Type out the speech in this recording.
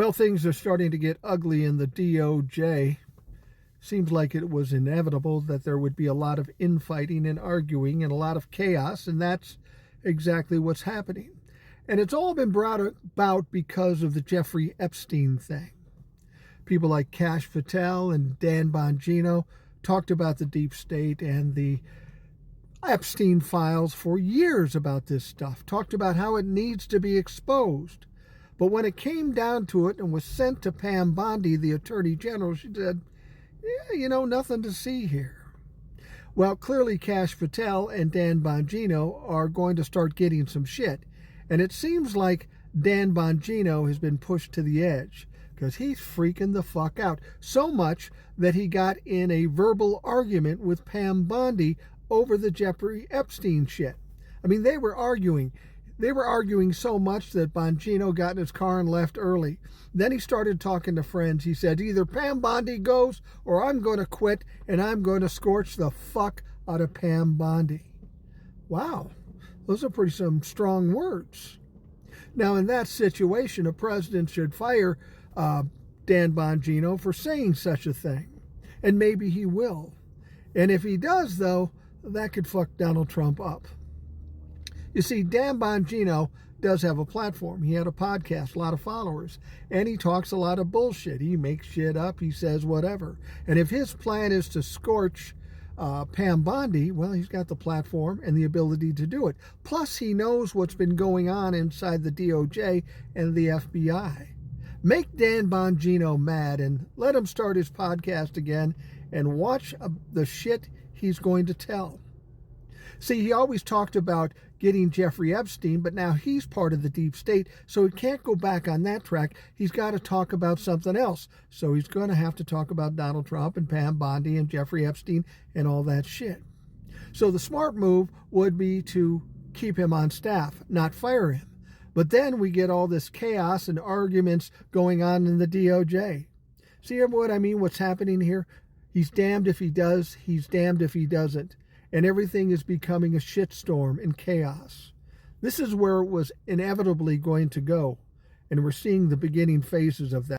Well, things are starting to get ugly in the DOJ. Seems like it was inevitable that there would be a lot of infighting and arguing and a lot of chaos, and that's exactly what's happening. And it's all been brought about because of the Jeffrey Epstein thing. People like Kash Patel and Dan Bongino talked about the deep state and the Epstein files for years about this stuff, talked about how it needs to be exposed. But when it came down to it and was sent to Pam Bondi, the Attorney General, she said, nothing to see here. Well, clearly Kash Patel and Dan Bongino are going to start getting some shit. And it seems like Dan Bongino has been pushed to the edge because he's freaking the fuck out. So much that he got in a verbal argument with Pam Bondi over the Jeffrey Epstein shit. I mean, they were arguing. They were arguing so much that Bongino got in his car and left early. Then he started talking to friends. He said, either Pam Bondi goes or I'm going to quit and I'm going to scorch the fuck out of Pam Bondi. Wow, those are pretty some strong words. Now, in that situation, a president should fire Dan Bongino for saying such a thing. And maybe he will. And if he does, though, that could fuck Donald Trump up. You see, Dan Bongino does have a platform. He had a podcast, a lot of followers, and he talks a lot of bullshit. He makes shit up. He says whatever. And if his plan is to scorch Pam Bondi, well, he's got the platform and the ability to do it. Plus, he knows what's been going on inside the DOJ and the FBI. Make Dan Bongino mad and let him start his podcast again and watch the shit he's going to tell. See, he always talked about getting Jeffrey Epstein, but now he's part of the deep state, so he can't go back on that track. He's got to talk about something else. So he's going to have to talk about Donald Trump and Pam Bondi and Jeffrey Epstein and all that shit. So the smart move would be to keep him on staff, not fire him. But then we get all this chaos and arguments going on in the DOJ. See what I mean? What's happening here? He's damned if he does. He's damned if he doesn't. And everything is becoming a shitstorm and chaos. This is where it was inevitably going to go. And we're seeing the beginning phases of that.